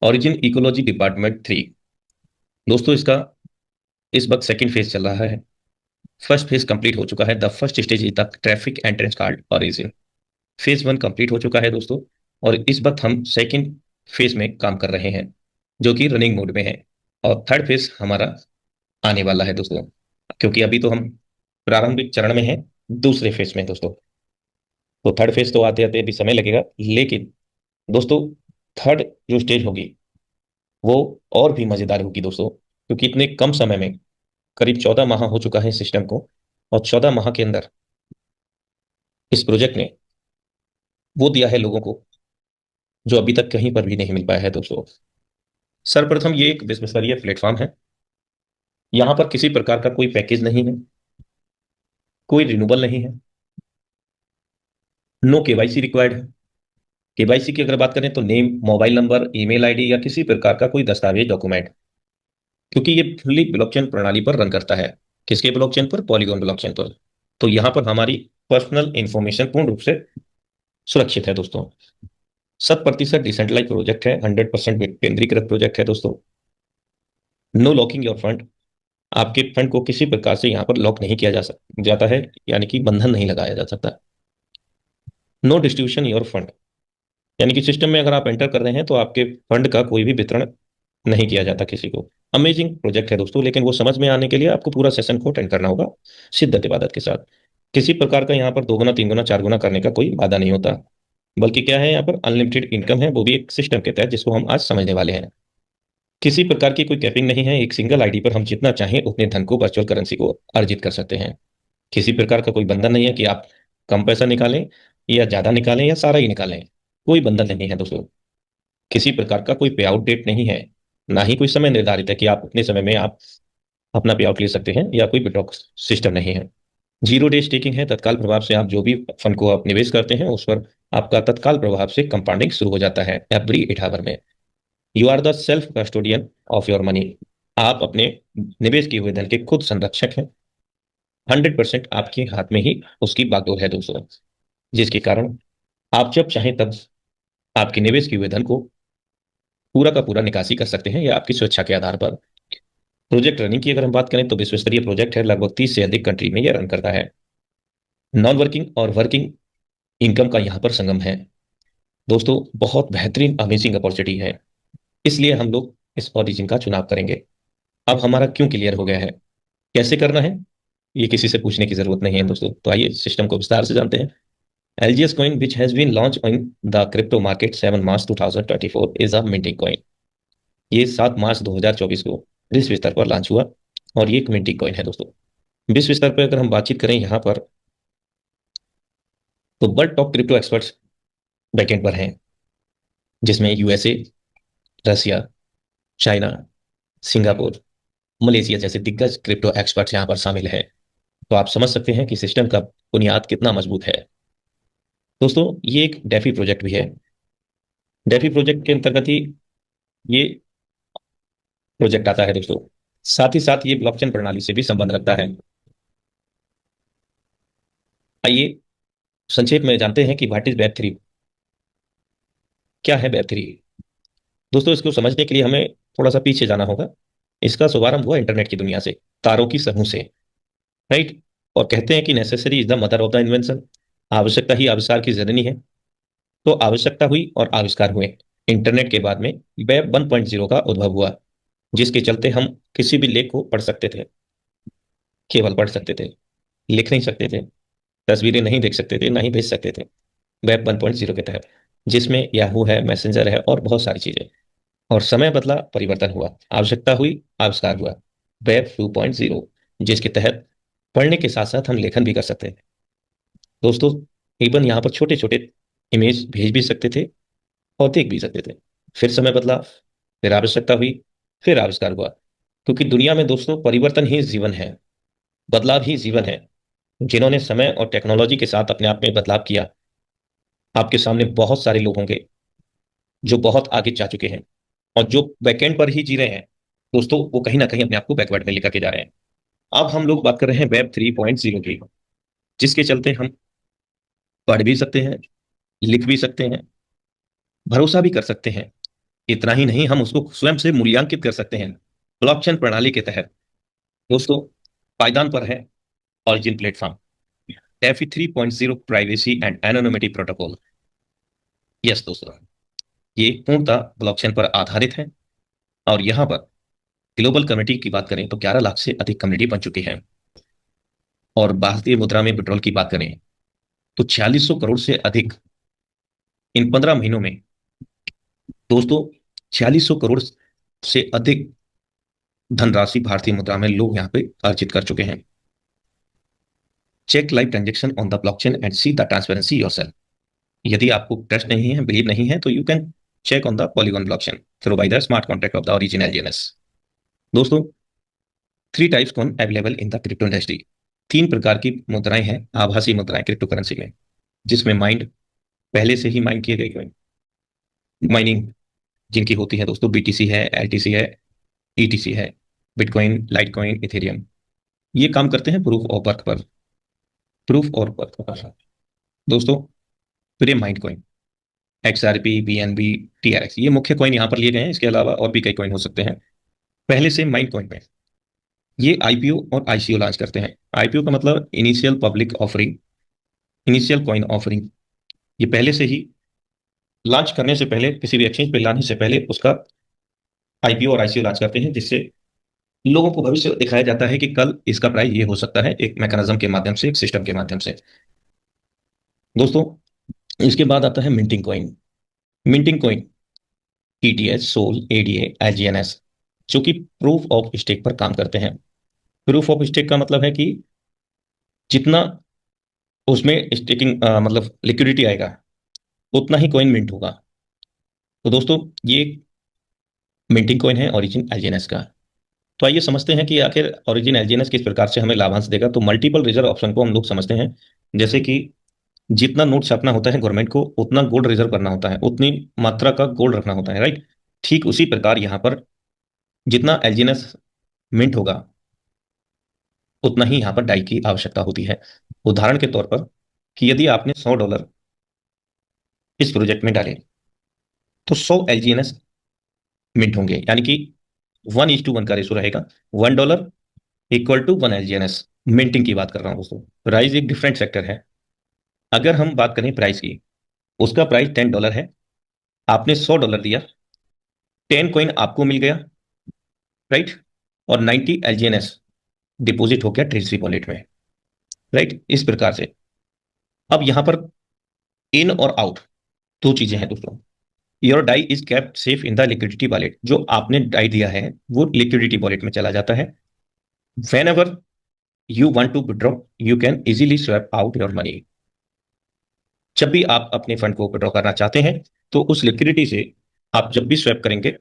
Origin ecology department 3। दोस्तों इसका इस वक्त सेकंड फेज चल रहा है। फर्स्ट फेज कंप्लीट हो चुका है। The first stage is the traffic entrance card origin. Phase 1 complete हो चुका है दोस्तों। और इस वक्त हम सेकंड फेज में काम कर रहे हैं, जो कि रनिंग मोड में है। और थर्ड फेज हमारा आने वाला है दोस्तों, क्योंकि अभी तो हम प्रारंभिक चरण में हैं, दूसरे फेज में दोस्तों। तो थर्ड फेज तो आते आते अभी समय लगेगा, लेकिन दोस्तों थर्ड जो स्टेज होगी वो और भी मजेदार होगी दोस्तों, क्योंकि इतने कम समय में करीब 14 माह हो चुका है सिस्टम को। और 14 माह के अंदर इस प्रोजेक्ट ने वो दिया है लोगों को जो अभी तक कहीं पर भी नहीं मिल पाया है दोस्तों। सर्वप्रथम ये एक विश्वस्तरीय प्लेटफॉर्म है। यहाँ पर किसी प्रकार का कोई पैकेज नहीं है, कोई रिन्यूअल नहीं है, नो केवाईसी रिक्वायर्ड है। केवाईसी की अगर बात करें तो name, mobile number, email ID या किसी प्रकार का कोई दस्तावेज डॉक्यूमेंट, क्योंकि ये फुल्ली ब्लॉकचेन प्रणाली पर रन करता है। किसके ब्लॉकचेन पर? पॉलीगॉन ब्लॉकचेन पर। तो यहाँ पर हमारी पर्सनल इंफॉर्मेशन पूर्ण रूप से सुरक्षित है दोस्तों। 100% डिसेंट्रलाइज प्रोजेक्ट है, 100% केंद्रीकृत प्रोजेक्ट है दोस्तों। No locking your fund. आपके फंड को किसी प्रकार से यहाँ पर लॉक नहीं किया जाता है, यानी कि बंधन नहीं लगाया जा सकता। नो डिस्ट्रीब्यूशन योर फंड, यानी कि सिस्टम में अगर आप एंटर कर रहे हैं तो आपके फंड का कोई भी वितरण नहीं किया जाता किसी को। अमेजिंग प्रोजेक्ट है दोस्तों, लेकिन वो समझ में आने के लिए आपको पूरा सेशन को अटेंड करना होगा शिद्दत इबादत के साथ। किसी प्रकार का यहाँ पर 2 गुना 3 गुना 4 गुना करने का कोई वादा नहीं होता, बल्कि क्या है, यहाँ पर अनलिमिटेड इनकम है, वो भी एक सिस्टम के तहत, जिसको हम आज समझने वाले हैं। किसी प्रकार की कोई कैपिंग नहीं है। एक सिंगल आईडी पर हम जितना चाहें उतने धन को, वर्चुअल करेंसी को अर्जित कर सकते हैं। किसी प्रकार का कोई बंधन नहीं है कि आप कम पैसा निकालें या ज्यादा निकालें या सारा ही निकालें। कोई बंधन नहीं है दोस्तों। किसी प्रकार का कोई पे आउट डेट नहीं है, ना ही कोई समय निर्धारित है कि आप उतने समय में आप अपना पे आउट ले सकते हैं, या कोई विड्रॉ सिस्टम नहीं है। 0 डे स्टेकिंग है। तत्काल प्रभाव से आप जो भी फंड को आप निवेश करते हैं उस पर आपका तत्काल प्रभाव से कंपाउंडिंग शुरू हो जाता है एवरी 8 आवर में। You are the self custodian of your money. आप अपने निवेश किए हुए धन के खुद संरक्षक हैं। 100% आपके हाथ में ही उसकी बागडोर है दोस्तों, जिसके कारण आप जब चाहें तब आपके निवेश किए हुए धन को पूरा का पूरा निकासी कर सकते हैं, या आपकी स्वेच्छा के आधार पर। प्रोजेक्ट रनिंग की अगर हम बात करें तो विश्व स्तरीय प्रोजेक्ट है, लगभग 30 से अधिक कंट्री में यह रन करता है। नॉन वर्किंग और वर्किंग इनकम का यहाँ पर संगम है दोस्तों। बहुत बेहतरीन अमेजिंग अपॉर्चुनिटी है, इसलिए हम लोग इस ओरिजिन का चुनाव करेंगे। अब हमारा क्यों क्लियर हो गया है, कैसे करना है, ये किसी से पूछने की जरूरत नहीं है दोस्तों। तो आइए सिस्टम को विस्तार से जानते हैं। LGS coin which has been launch in the crypto market 7 March 2024 is a minting coin. ये 7 मार्च 2024 को विश्व स्तर पर लॉन्च हुआ, और ये एक मिंटिंग कॉइन है दोस्तों। विश्व स्तर पर अगर हम बातचीत करें यहाँ पर, तो world top crypto experts backend पर हैं, जिसमें यूएसए, रसिया, चाइना, सिंगापुर, मलेशिया जैसे दिग्गज क्रिप्टो एक्सपर्ट्स यहाँ पर शामिल हैं। तो आप समझ सकते हैं कि सिस्टम का बुनियाद कितना मजबूत है दोस्तों। ये एक डेफी प्रोजेक्ट भी है। डेफी प्रोजेक्ट के अंतर्गत ही ये प्रोजेक्ट आता है दोस्तों। साथ ही साथ ये ब्लॉकचेन प्रणाली से भी संबंध रखता है। आइए संक्षेप में जानते हैं कि व्हाट इज वेब 3। क्या है वेब 3 दोस्तों? इसको समझने के लिए हमें थोड़ा सा पीछे जाना होगा। इसका शुभारंभ हुआ इंटरनेट की दुनिया से, तारों की समूह से, राइट। और कहते हैं कि necessary is the mother of the invention. आवश्यकता ही आविष्कार की जननी है। तो आवश्यकता हुई और आविष्कार हुए। इंटरनेट के बाद में वेब 1.0 का उद्भव हुआ, जिसके चलते हम किसी भी लेख को पढ़ सकते थे। केवल पढ़ सकते थे, लिख नहीं सकते थे, तस्वीरें नहीं देख सकते थे, ना ही भेज सकते थे। वेब 1.0 के तहत, जिसमें याहू है, मैसेंजर है और बहुत सारी चीजें। और समय बदला, परिवर्तन हुआ, आवश्यकता हुई, आविष्कार हुआ। वेब 2.0, जिसके तहत पढ़ने के साथ साथ हम लेखन भी कर सकते हैं दोस्तों। इवन यहाँ पर छोटे छोटे इमेज भेज भी सकते थे और देख भी सकते थे। फिर समय बदला, फिर आवश्यकता हुई, फिर आविष्कार हुआ। क्योंकि दुनिया में दोस्तों परिवर्तन ही जीवन है, बदलाव ही जीवन है। जिन्होंने समय और टेक्नोलॉजी के साथ अपने आप में बदलाव किया, आपके सामने बहुत सारे लोग होंगे जो बहुत आगे जा चुके हैं, और जो बैकएंड पर ही जी रहे हैं दोस्तों, वो कहीं ना कहीं अपने आप को बैकवर्ड में लेकर के जा रहे हैं। अब हम लोग बात कर रहे हैं वेब 3.0 की, जिसके चलते हम पढ़ भी सकते हैं, लिख भी सकते हैं, भरोसा भी कर सकते हैं, इतना ही नहीं, हम उसको स्वयं से मूल्यांकित कर सकते हैं ब्लॉकचेन प्रणाली के तहत। दोस्तों, पायदान पर है origin platform, FE 3.0 privacy and anonymity protocol. Yes दोस्तों, ये पूर्णतः ब्लॉकचेन पर आधारित है। और यहाँ पर ग्लोबल कम्युनिटी की बात करें तो 11 लाख से अधिक कम्युनिटी बन चुकी है। और भारतीय मुद्रा में विड्रॉल की बात करें तो 4600 करोड़ से अधिक इन 15 महीनों में। दोस्तों, 4600 करोड़ से अधिक धनराशि भारतीय मुद्रा में लोग यहाँ पे अर्जित कर चुके हैं। Check live transaction on the blockchain and see the transparency yourself. यदि आपको ट्रस्ट नहीं है, बिलीव नहीं है, तो you can check on the Polygon blockchain through by the smart contract of the origin LGNS. दोस्तों, 3 types coin available in the crypto industry. 3 प्रकार की मुद्राएं हैं, आभासी मुद्राएं क्रिप्टो करेंसी में, जिसमें माइंड पहले से ही माइंड किए गए कॉइन, माइनिंग जिनकी होती है दोस्तों, बीटीसी है, एलटीसी है, ईटीसी है, बिटकॉइन, लाइटकॉइन, इथेरियम। ये काम करते हैं प्रूफ ऑफ वर्क पर, प्रूफ और वर्क पर। दोस्तों, फिर ये mind coin, XRP, BNB, TRX, ये मुख्य कॉइन यहाँ पर लिए गए हैं। इसके अलावा और भी कई कॉइन हो सकते हैं। पहले से माइंड कॉइन में ये आईपीओ और आईसीओ लॉन्च करते हैं। आईपीओ का मतलब initial public offering, initial coin offering. ये पहले से ही लॉन्च करने से पहले, किसी भी एक्सचेंज पे लाने से पहले उसका आईपीओ और आईसीओ लॉन्च करते हैं, जिससे लोगों को भविष्य दिखाया जाता है कि कल इसका प्राइस ये हो सकता है, एक मैकेनिज्म के माध्यम से, एक सिस्टम के माध्यम से। दोस्तों, इसके बाद आता है minting coin. Minting coin ETH, SOL, ADA, LGNS, जो कि प्रूफ ऑफ स्टेक पर काम करते हैं। प्रूफ ऑफ स्टेक का मतलब है कि जितना उसमें स्टेकिंग मतलब लिक्विडिटी आएगा, उतना ही कॉइन मिंट होगा। तो दोस्तों, ये मिंटिंग कॉइन है ओरिजिन एलजीएनएस का। तो आइए समझते हैं कि आखिर ओरिजिन एलजीएनएस किस प्रकार से हमें लाभांश देगा। तो मल्टीपल रिजर्व ऑप्शन को हम लोग समझते हैं, जैसे कि जितना नोट छापना होता है गवर्नमेंट को, उतना गोल्ड रिजर्व करना होता है, उतनी मात्रा का गोल्ड रखना होता है, राइट। ठीक उसी प्रकार यहाँ पर जितना एलजीएनएस मिंट होगा, उतना ही यहाँ पर डाई की आवश्यकता होती है। उदाहरण के तौर पर कि यदि आपने $100 इस प्रोजेक्ट में डाले, तो 100 एलजीएनएस मिंट होंगे, यानी कि 1:1 का रेशो रहेगा। $1 इक्वल टू 1 एलजीएनएस। मिंटिंग की बात कर रहा हूँ दोस्तों, राइज एक डिफरेंट सेक्टर है। अगर हम बात करें प्राइस की, उसका प्राइस $10 है, आपने $100 दिया, 10 कॉइन आपको मिल गया, राइट। और 90 एलजीएनएस डिपॉजिट हो गया ट्रेजरी वॉलेट में, राइट। इस प्रकार से अब यहां पर इन और आउट दो चीजें हैं दोस्तों। Your DAI is kept safe in the liquidity wallet. जो आपने डाई दिया है वो लिक्विडिटी वॉलेट में चला जाता है। Whenever you want to withdraw, you can easily swap out your money. जब भी आप अपने फंड को विड्रॉ करना चाहते हैं, तो उस लिक्विडिटी से आप जब भी स्वैप करेंगे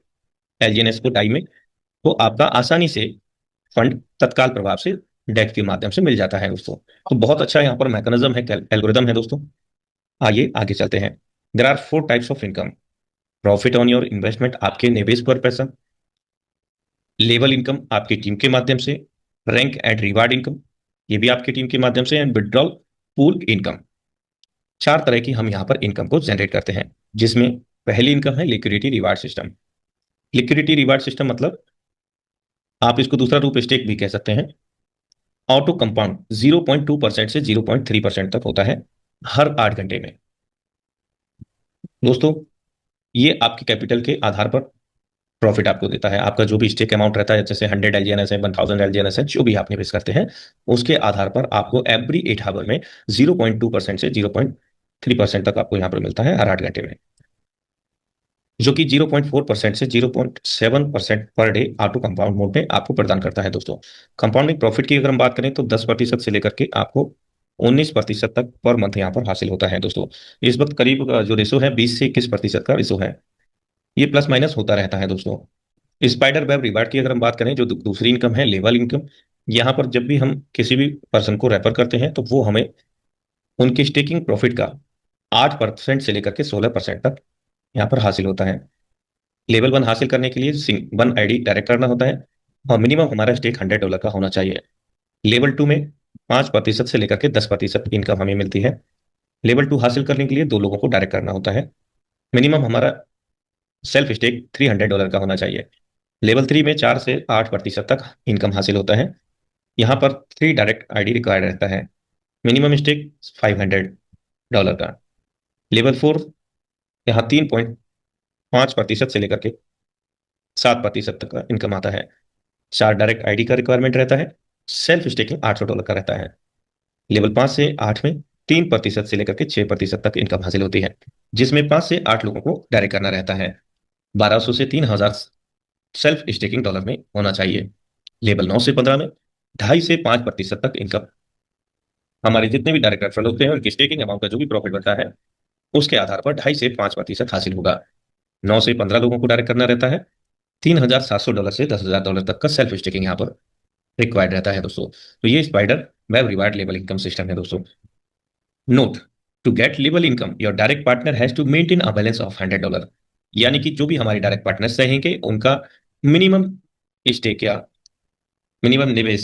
एलजीएनएस को डाई में, तो आपका आसानी से फंड तत्काल प्रभाव से डेस्क के माध्यम से मिल जाता है दोस्तों। तो बहुत अच्छा यहाँ पर मैकेनिज्म है, एल्गोरिदम है दोस्तों। आइए आगे चलते हैं। There are 4 types of income. Profit on your investment, आपके निवेश पर पैसा। लेवल इनकम, आपकी टीम के माध्यम से। रैंक एंड रिवार्ड इनकम, ये भी आपकी टीम के माध्यम से। And withdrawal pool income. 4 तरह की हम यहाँ पर इनकम को जनरेट करते हैं, जिसमें पहली इनकम है liquidity reward system. Liquidity reward system मतलब आप इसको दूसरा रूप स्टेक भी कह सकते हैं। ऑटो कंपाउंड 0.2% से 0.3% तक होता है हर 8 घंटे में। दोस्तों, ये आपके कैपिटल के आधार पर प्रॉफिट आपको देता है। आपका जो भी स्टेक अमाउंट रहता है, जैसे 100 एलजीएनएस है, 1000 एलजीएनएस है, जो भी आप निवेश करते हैं, उसके आधार पर आपको एवरी 8 आवर में 0.2% से 0.3% तक आपको यहाँ पर मिलता है हर 8 घंटे में, जो कि 0.4% से 0.7% per day auto compound mode में आपको प्रदान करता है दोस्तों। कंपाउंडिंग प्रॉफिट की अगर हम बात करें तो 10% से लेकर के आपको 19% तक पर मंथ यहाँ पर हासिल होता है दोस्तों। इस वक्त करीब जो रेशो है 20 से 21% का रेशो है। ये प्लस माइनस होता रहता है दोस्तों। स्पाइडर वेब रिवार्ड की अगर हम बात करें, जो दूसरी इनकम है लेवल इनकम, यहाँ पर जब भी हम किसी भी पर्सन को रेफर करते हैं, तो वो हमें उनके स्टेकिंग प्रॉफिट का 8% से लेकर के 16% तक यहाँ पर हासिल होता है। लेवल 1 हासिल करने के लिए वन आईडी डायरेक्ट करना होता है, और मिनिमम हमारा स्टेक $100 का होना चाहिए। लेवल 2 में 5% से लेकर के 10% इनकम हमें मिलती है। लेवल 2 हासिल करने के लिए 2 लोगों को डायरेक्ट करना होता है। मिनिमम हमारा सेल्फ स्टेक $300 का होना चाहिए। लेवल 3 में 4 से 8% तक इनकम हासिल होता है। यहाँ पर 3 डायरेक्ट आईडी रिक्वायर्ड रहता है। मिनिमम स्टेक $500 का। लेवल 4 यहाँ 3.5% से लेकर के 7% तक का इनकम आता है। 4 डायरेक्ट आईडी का रिक्वायरमेंट रहता है। सेल्फ स्टेकिंग $800 का रहता है। लेवल 5 से 8 में 3% से लेकर के 6% तक इनकम हासिल होती है, जिसमें 5 से 8 लोगों को डायरेक्ट करना रहता है। 1200 से 3000 सेल्फ स्टेकिंग डॉलर में होना चाहिए। लेवल 9 से 15 में 2.5 से 5% तक इनकम हमारे जितने भी डायरेक्ट रेफरल होते हैं, उनकी स्टेकिंग अमाउंट का जो भी प्रॉफिट बनता है उसके आधार पर 2.5 से 5% हासिल होगा। 9 से 15 लोगों को डायरेक्ट करना रहता है। $3,700 से $10,000 तक का सेल्फ स्टेकिंग यहाँ पर रिक्वायर्ड रहता है दोस्तों। तो ये spider web reward level income system है दोस्तों। Note, to get level income your direct partner has to maintain a balance of $100। यानी कि जो भी हमारे डायरेक्ट पार्टनर्स रहेंगे उनका मिनिमम स्टेक या मिनिमम निवेश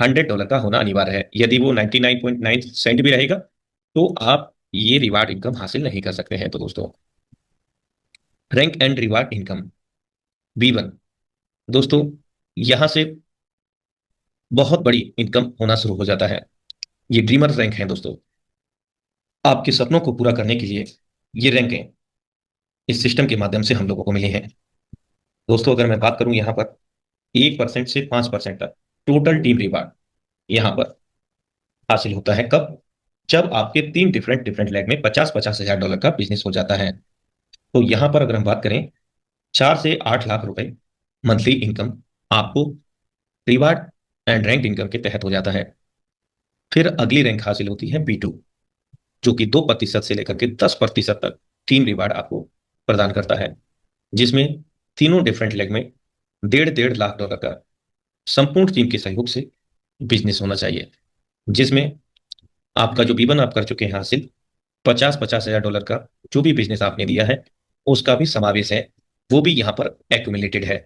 $100 का होना अनिवार्य है। यदि वो 99.9 भी रहेगा तो आप ये रिवार्ड इनकम हासिल नहीं कर सकते हैं। तो दोस्तों, rank and reward income B1 दोस्तों, यहां से बहुत बड़ी इनकम होना शुरू हो जाता है। ये ड्रीमर रैंक है दोस्तों। आपके सपनों को पूरा करने के लिए ये रैंकें इस सिस्टम के माध्यम से हम लोगों को मिली हैं दोस्तों। अगर मैं बात करूं यहाँ पर 1% से 5% तक टोटल टीम रिवार्ड यहाँ पर हासिल होता है। कब? जब आपके 3 डिफरेंट डिफरेंट लेग में 50-50 हजार डॉलर का बिजनेस हो जाता है। तो यहाँ पर अगर हम बात करें 4 से 8 लाख रुपए मंथली इनकम आपको रिवार्ड एंड रैंक इनकम के तहत हो जाता है। फिर अगली रैंक हासिल होती है B2, जो कि 2% से लेकर के 10% तक टीम रिवार्ड आपको प्रदान करता है, जिसमें तीनों डिफरेंट लेग में 1.5 लाख डॉलर का संपूर्ण टीम के सहयोग से बिजनेस होना चाहिए, जिसमें आपका जो B1 आप कर चुके हैं हासिल 50-50 हजार डॉलर का जो भी बिजनेस आपने दिया है उसका भी समावेश है। वो भी यहाँ पर एक्यूमुलेटेड है।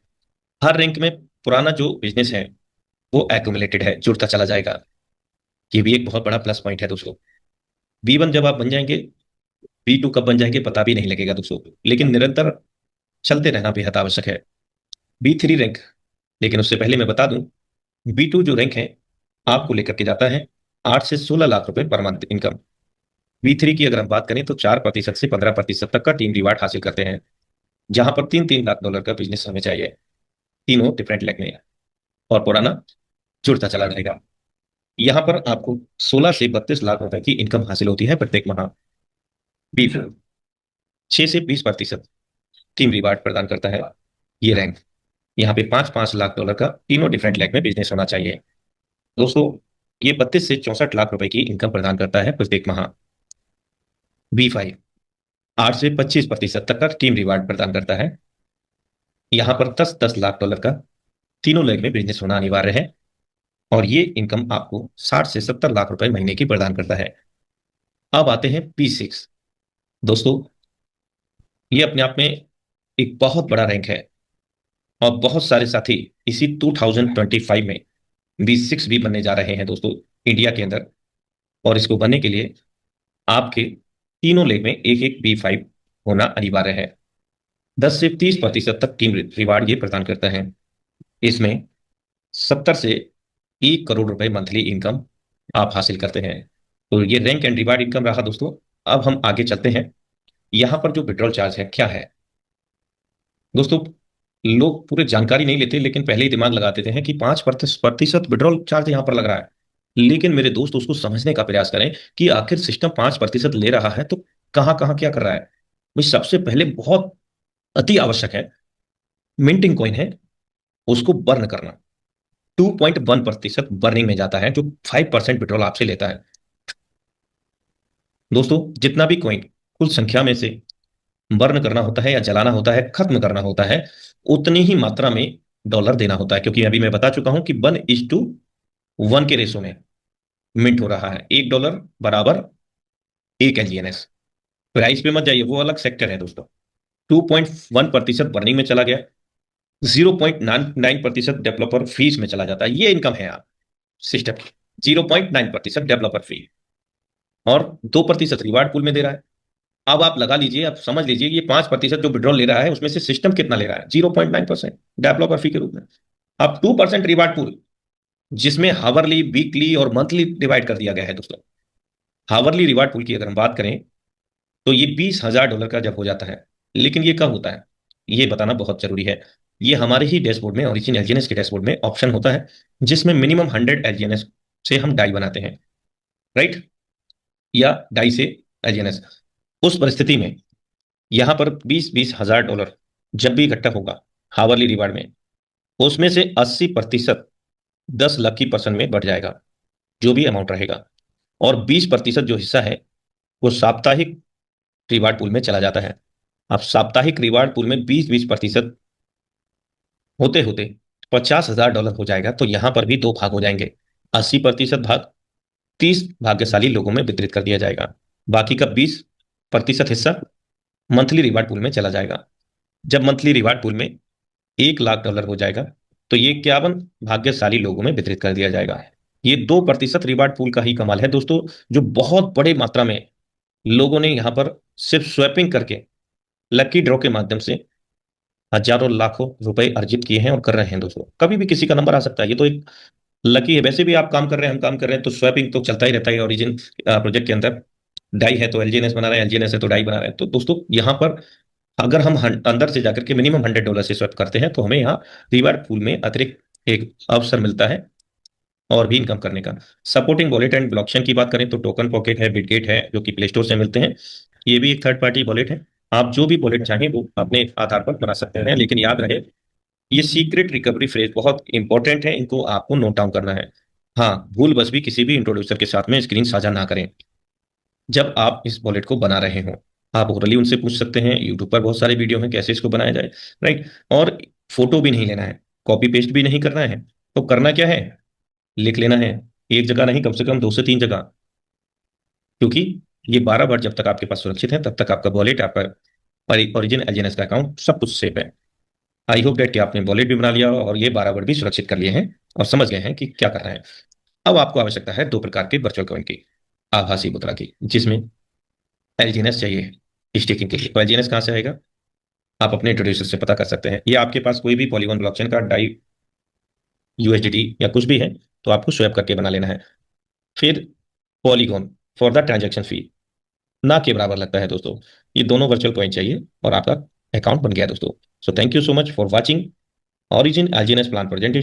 हर रैंक में पुराना जो बिजनेस है वो एक्यूमुलेटेड है, जुड़ता चला जाएगा। ये भी एक बहुत बड़ा प्लस पॉइंट है दोस्तों। B1 जब आप बन जाएंगे, B2 कब बन जाएंगे पता भी नहीं लगेगा दोस्तों, लेकिन निरंतर चलते रहना बेहद आवश्यक है। B3 रैंक, लेकिन उससे पहले मैं बता दूं, B2 जो रैंक है आपको लेकर के जाता है 8 से 16 लाख रुपए पर मंथ इनकम। B3 की अगर हम बात करें तो 4% से 15% तक का टीम रिवार्ड हासिल करते हैं, जहां पर 3-3 लाख डॉलर का बिजनेस हमें चाहिए तीनों डिफरेंट लेग में, और पुराना जुड़ता चला जाएगा। यहाँ पर आपको 16 से 32 लाख रुपए की इनकम हासिल होती है प्रत्येक माह। B4 6 से 20% टीम रिवार्ड प्रदान करता है ये रैंक। यहाँ पे 5-5 लाख डॉलर का तीनों डिफरेंट लेग में बिजनेस होना चाहिए दोस्तों। ये 32 से 64 लाख रुपए की इनकम प्रदान करता है प्रत्येक माह। B5 8 से 25% तक का टीम रिवार्ड प्रदान करता है। यहाँ पर 10-10 लाख डॉलर का तीनों लेग में बिजनेस होना अनिवार्य है, और ये इनकम आपको 60 से 70 लाख रुपए महीने की प्रदान करता है। अब आते हैं B6 दोस्तों, ये अपने आप में एक बहुत बड़ा रैंक है, और बहुत सारे साथी इसी 2025 में B6 भी बनने जा रहे हैं दोस्तों इंडिया के अंदर। और इसको बनने के लिए आपके तीनों लेग में एक एक B5 होना अनिवार्य है। 10 से 30% तक टीम रिवार्ड ये प्रदान करता है। इसमें 70 से 1 करोड़ रुपए मंथली इनकम आप हासिल करते हैं। तो ये रैंक एंड रिवार्ड इनकम रहा दोस्तों। अब हम आगे चलते हैं। यहाँ पर जो विड्रॉल चार्ज है क्या है दोस्तों, लोग पूरे जानकारी नहीं लेते, लेकिन पहले ही दिमाग लगा देते हैं कि 5% विड्रॉल चार्ज यहाँ पर लग रहा है। लेकिन मेरे दोस्त उसको समझने का प्रयास करें कि आखिर सिस्टम 5% ले रहा है तो कहाँ कहाँ क्या कर रहा है। भाई सबसे पहले बहुत अति आवश्यक है, मिंटिंग कॉइन है उसको बर्न करना। 2.1% बर्निंग में जाता है, जो 5% पेट्रोल आपसे लेता है। दोस्तों, जितना भी कॉइन कुल संख्या में से बर्न करना होता है या जलाना होता है, खत्म करना होता है, उतनी ही मात्रा में डॉलर देना होता है, क्योंकि अभी मैं बता चुका हूं कि 1:1 के रेशो में मिंट हो रहा है। $1 बराबर 1 LGNS। प्राइस पे मत जाइए, वो अलग सेक्टर है दोस्तों। 2.1% बर्निंग में चला गया, 0.99% डेवलपर फीस में चला जाता है। ये इनकम है आप सिस्टम की, 0.9% डेवलपर फी, और 2% रिवार्ड पूल में दे रहा है। अब आप लगा लीजिए, आप समझ लीजिए, ये 5% जो विड्रॉल ले रहा है उसमें से सिस्टम कितना ले रहा है? 0.9% डेवलपर फी के रूप में। अब 2% रिवार्ड पूल, जिसमें हावरली, वीकली और मंथली डिवाइड कर दिया गया है दोस्तों। हावरली रिवार्ड पूल की अगर हम बात करें तो ये $20,000 का जब हो जाता है। लेकिन ये कब होता है, ये बताना बहुत जरूरी है। ये हमारे ही डैशबोर्ड में, ओरिजिन एलजीएनएस के डैशबोर्ड में ऑप्शन होता है, जिसमें मिनिमम 100 एलजीएनएस से हम डाई बनाते हैं, राइट, या डाई से एलजीएनएस। उस परिस्थिति में यहां पर 20-20 हजार डॉलर जब भी इकट्ठा होगा हावरली रिवार्ड में, उसमें से 80% 10 लाख की पर्सन में बढ़ जाएगा, जो भी अमाउंट रहेगा। और 20% जो हिस्सा है वो साप्ताहिक रिवार्ड पूल में चला जाता है। अब साप्ताहिक रिवार्ड पूल में 20-20% होते होते $50,000 हो जाएगा, तो यहां पर भी दो भाग हो जाएंगे। 80% भाग 30 भाग्यशाली लोगों में वितरित कर दिया जाएगा। बाकी का 20% हिस्सा मंथली रिवार्ड पूल में चला जाएगा। जब मंथली रिवार्ड पूल में $1 लाख हो जाएगा, तो ये 51 भाग्यशाली लोगों में वितरित कर दिया जाएगा। ये 2% रिवार्ड पूल का ही कमाल है दोस्तों, जो बहुत बड़े मात्रा में लोगों ने यहाँ पर सिर्फ स्वैपिंग करके, लकी ड्रॉ के माध्यम से हजारों लाखों रुपए अर्जित किए हैं और कर रहे हैं दोस्तों। कभी भी किसी का नंबर आ सकता है, ये तो एक लकी है। वैसे भी आप काम कर रहे हैं, हम काम कर रहे हैं, तो स्वैपिंग तो चलता ही रहता है ओरिजिन प्रोजेक्ट के अंदर। डाई है तो एलजीएनएस बना रहे हैं, एलजीएनएस है तो डाई बना रहे हैं। तो दोस्तों यहाँ पर अगर हम अंदर से जाकर के मिनिमम $100 से स्वैप करते हैं, तो हमें यहाँ रिवार्ड पूल में अतिरिक्त एक अवसर मिलता है और भी इनकम करने का। सपोर्टिंग वॉलेट एंड ब्लॉकचेन की बात करें तो टोकन पॉकेट है, बिटगेट है, जो कि प्ले स्टोर से मिलते हैं। ये भी एक थर्ड पार्टी वॉलेट है। आप जो भी वॉलेट चाहें वो अपने आधार पर बना सकते हैं, लेकिन याद रहे ये सीक्रेट रिकवरी फ्रेज बहुत इंपॉर्टेंट है, इनको आपको नोट डाउन करना है। हाँ, भूल बस भी किसी भी इंट्रोड्यूसर के साथ में स्क्रीन साझा ना करें जब आप इस वॉलेट को बना रहे हो। आप ओरली उनसे पूछ सकते हैं, यूट्यूब पर बहुत सारे वीडियो हैं कैसे इसको बनाया जाए, राइट। और फोटो भी नहीं लेना है, कॉपी पेस्ट भी नहीं करना है। तो करना क्या है, लिख लेना है। एक जगह नहीं, कम से कम 2 से 3 जगह। क्योंकि ये 12 बार जब तक आपके पास सुरक्षित है, तब तक आपका वॉलेट, आपका ओरिजिन एलजीएनएस का अकाउंट सब कुछ सेफ है। आई होप डेट कि आपने वॉलेट भी बना लिया और ये 12 बार भी सुरक्षित कर लिए हैं और समझ गए हैं कि क्या करना है। अब आपको आवश्यकता है 2 प्रकार के वर्चुअल कॉइन की, आभासी मुद्रा की, जिसमें एलजीएनएस चाहिए स्टेकिंग के लिए। तो एलजीएनएस कहाँ से आएगा, आप अपने इंट्रोड्यूसर से पता कर सकते हैं। ये आपके पास कोई भी पॉलीगॉन ब्लॉकचेन का डाई, यूएसडीटी या कुछ भी है, तो आपको स्वैप करके बना लेना है। फिर पॉलीगॉन फॉर द ट्रांजेक्शन फी ना के बराबर लगता है दोस्तों। ये दोनों वर्चुअल कॉइन चाहिए और आपका अकाउंट बन गया दोस्तों। So thank you so much for watching origin एलजीएनएस plan presentation.